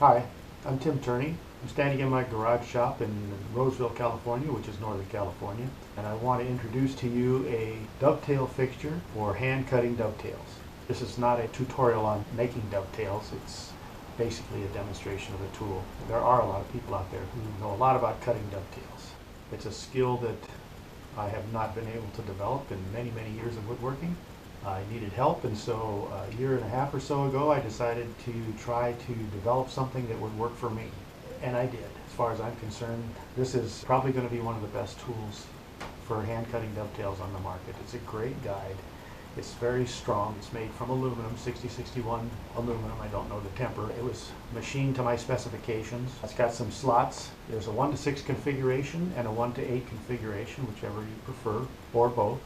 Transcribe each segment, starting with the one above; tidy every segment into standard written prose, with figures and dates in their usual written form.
Hi, I'm Tim Turney. I'm standing in my garage shop in Roseville, California, which is Northern California, and I want to introduce to you a dovetail fixture for hand cutting dovetails. This is not a tutorial on making dovetails, it's basically a demonstration of a tool. There are a lot of people out there who know a lot about cutting dovetails. It's a skill that I have not been able to develop in many, many years of woodworking. I needed help, and so a year and a half or so ago I decided to try to develop something that would work for me. And I did. As far as I'm concerned, this is probably going to be one of the best tools for hand cutting dovetails on the market. It's a great guide. It's very strong. It's made from aluminum, 6061 aluminum. I don't know the temper. It was machined to my specifications. It's got some slots. There's a 1 to 6 configuration and a 1 to 8 configuration, whichever you prefer, or both.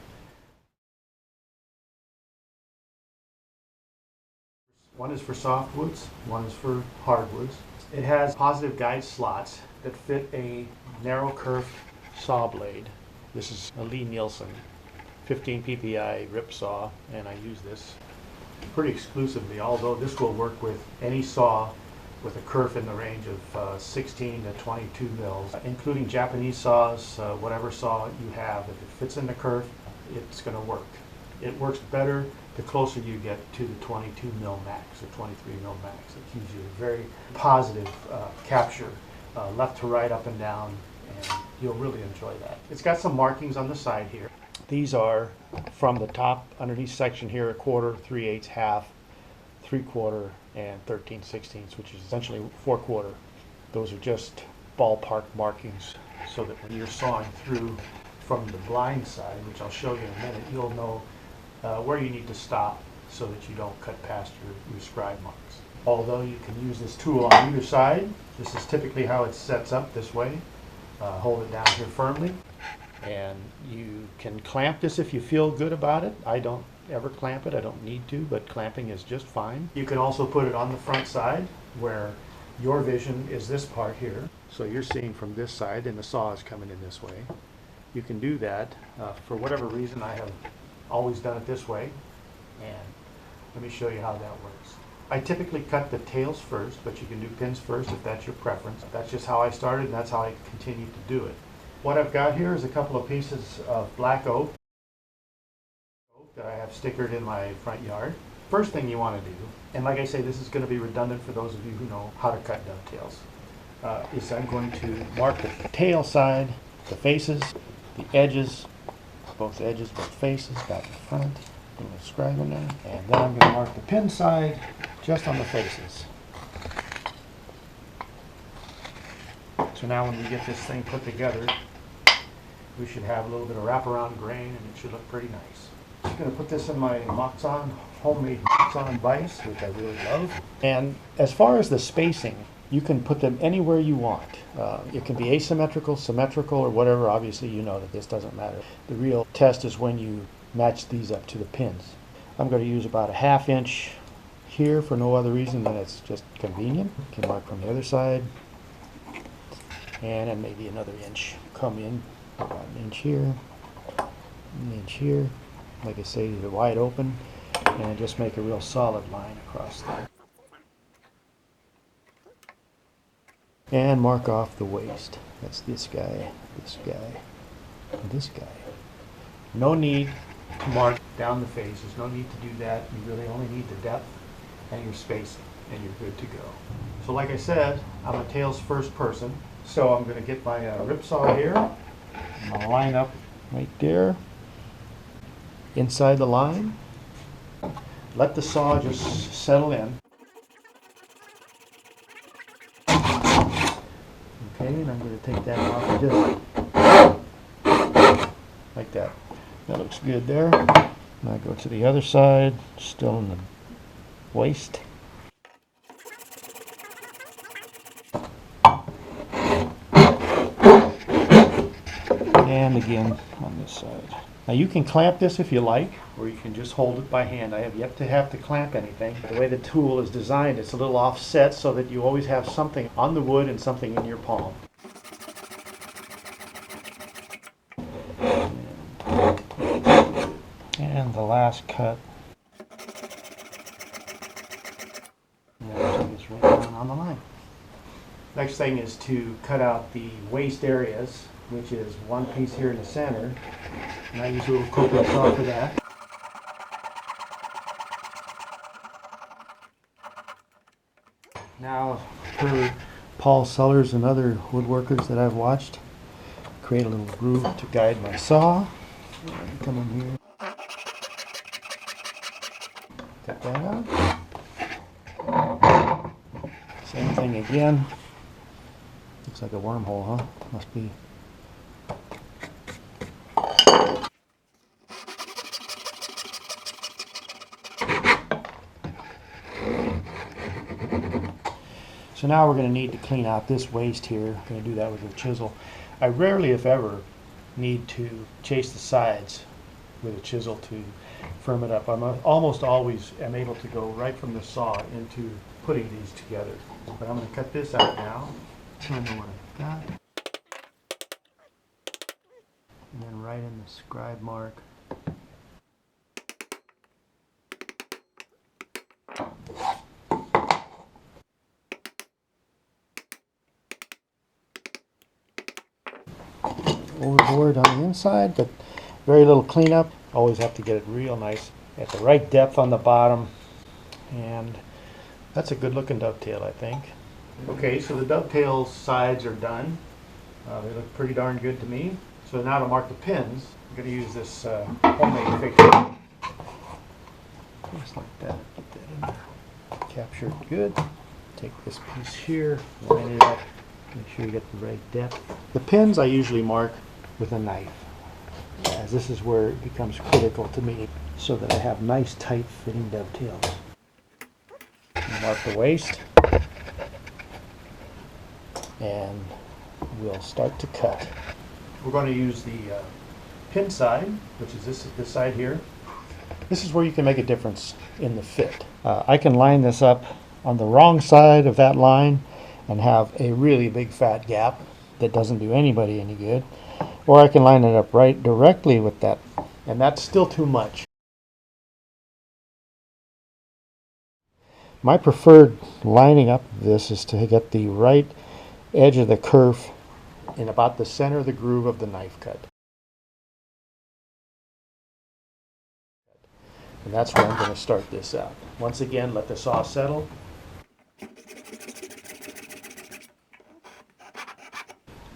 One is for softwoods, one is for hardwoods. It has positive guide slots that fit a narrow curved saw blade. This is a Lee Nielsen 15 ppi rip saw, and I use this pretty exclusively, although this will work with any saw with a kerf in the range of 16 to 22 mils, including Japanese saws. Whatever saw you have, if it fits in the kerf, it's going to work. It works better the closer you get to the 22 mil max or 23 mil max. It gives you a very positive capture, left to right, up and down, and you'll really enjoy that. It's got some markings on the side here. These are from the top underneath section here: 1/4, 3/8, half, 3/4, and 13/16, which is essentially 4/4. Those are just ballpark markings so that when you're sawing through from the blind side, which I'll show you in a minute, you'll know where you need to stop so that you don't cut past your scribe marks. Although you can use this tool on either side, this is typically how it sets up this way. Hold it down here firmly, and you can clamp this if you feel good about it. I don't ever clamp it, I don't need to, but clamping is just fine. You can also put it on the front side where your vision is this part here. So you're seeing from this side and the saw is coming in this way. You can do that. For whatever reason, I have always done it this way, and let me show you how that works. I typically cut the tails first, but you can do pins first if that's your preference. That's just how I started, and that's how I continue to do it. What I've got here is a couple of pieces of black oak that I have stickered in my front yard. First thing you want to do, and like I say, this is going to be redundant for those of you who know how to cut dovetails, is I'm going to mark the tail side, the faces, the edges, both edges, both faces, back and front, a little scribe in there, and then I'm going to mark the pin side just on the faces. So now when we get this thing put together, we should have a little bit of wraparound grain, and it should look pretty nice. I'm just going to put this in my Moxon, homemade Moxon vise, which I really love. And as far as the spacing, you can put them anywhere you want. It can be asymmetrical, symmetrical, or whatever. Obviously, you know that this doesn't matter. The real test is when you match these up to the pins. I'm going to use about a 1/2 inch here for no other reason than it's just convenient. You can mark from the other side, and then maybe another inch. Come in about an inch here, an inch here. Like I say, they're wide open, and just make a real solid line across there. And mark off the waist. That's this guy, and this guy. No need to mark down the face. There's no need to do that. You really only need the depth and your spacing, and you're good to go. So like I said, I'm a tails first person, so I'm going to get my rip saw here. I'm going to line up right there, inside the line. Let the saw just settle in. Okay, and I'm going to take that off just like that. That looks good there. Now I go to the other side, still in the waist. And again on this side. Now you can clamp this if you like, or you can just hold it by hand. I have yet to have to clamp anything. The way the tool is designed, it's a little offset so that you always have something on the wood and something in your palm. And the last cut. And I'll take this right down on the line. Next thing is to cut out the waste areas, which is one piece here in the center. And I use a little coping saw for that. Now, for Paul Sellers and other woodworkers that I've watched, create a little groove to guide my saw. Come in here. Cut that out. Same thing again. Looks like a wormhole, huh? Must be. So now we're going to need to clean out this waste here. I'm going to do that with a chisel. I rarely, if ever, need to chase the sides with a chisel to firm it up. I'm almost always am able to go right from the saw into putting these together. But I'm going to cut this out now. I know what I've got. And then right in the scribe mark. Overboard on the inside, but very little cleanup. Always have to get it real nice at the right depth on the bottom, and that's a good looking dovetail, I think. Okay, so the dovetail sides are done. They look pretty darn good to me. So now to mark the pins, I'm going to use this homemade fixture. Just like that. Get that in there. Capture it good. Take this piece here, line it up. Make sure you get the right depth. The pins I usually mark with a knife, as this is where it becomes critical to me, so that I have nice tight fitting dovetails. Mark the waist, and we'll start to cut. We're going to use the pin side, which is this side here. This is where you can make a difference in the fit. I can line this up on the wrong side of that line and have a really big fat gap that doesn't do anybody any good. Or I can line it up right directly with that, and that's still too much. My preferred lining up of this is to get the right edge of the kerf in about the center of the groove of the knife cut. And that's where I'm going to start this out. Once again, let the saw settle.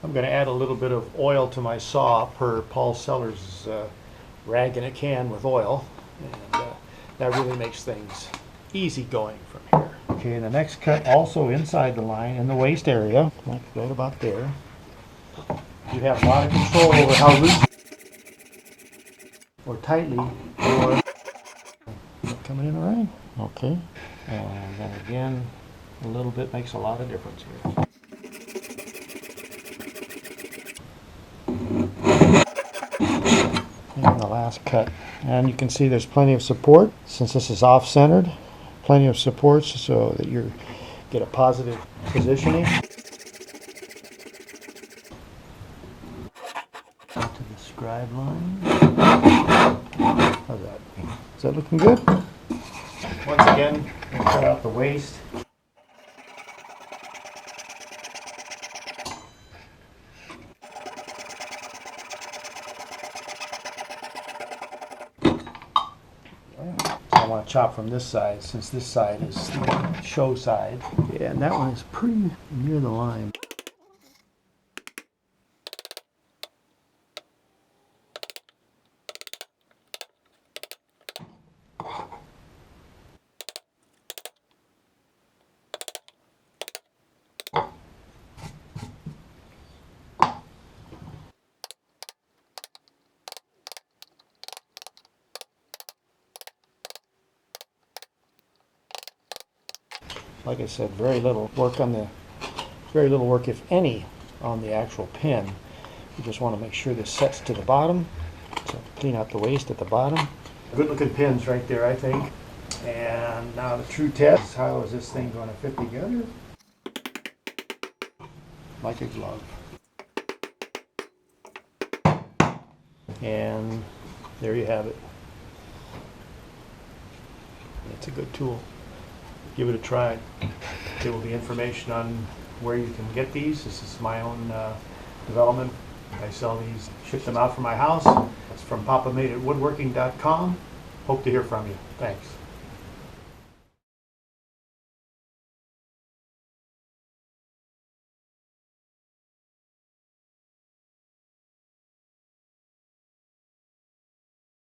I'm going to add a little bit of oil to my saw per Paul Sellers' rag in a can with oil, and that really makes things easy going from here. Okay, the next cut also inside the line in the waist area, like right about there. You have a lot of control over how loose or tightly or coming in all right. Okay, and then again, a little bit makes a lot of difference here. And the last cut, and you can see there's plenty of support since this is off-centered. Plenty of supports so that you get a positive positioning. Out to the scribe line. How's that? Is that looking good? Once again, we'll cut out the waist. I want to chop from this side, since this side is the show side. Yeah, and that one is pretty near the line. Like I said, very little work, if any, on the actual pin. You just want to make sure this sets to the bottom. So clean out the waist at the bottom. Good looking pins right there, I think. And now the true test: how is this thing going to fit together? Like a glove. And there you have it. It's a good tool. Give it a try. There will be information on where you can get these. This is my own development. I sell these, ship them out from my house. It's from papamadeitwoodworking.com. Hope to hear from you. Thanks.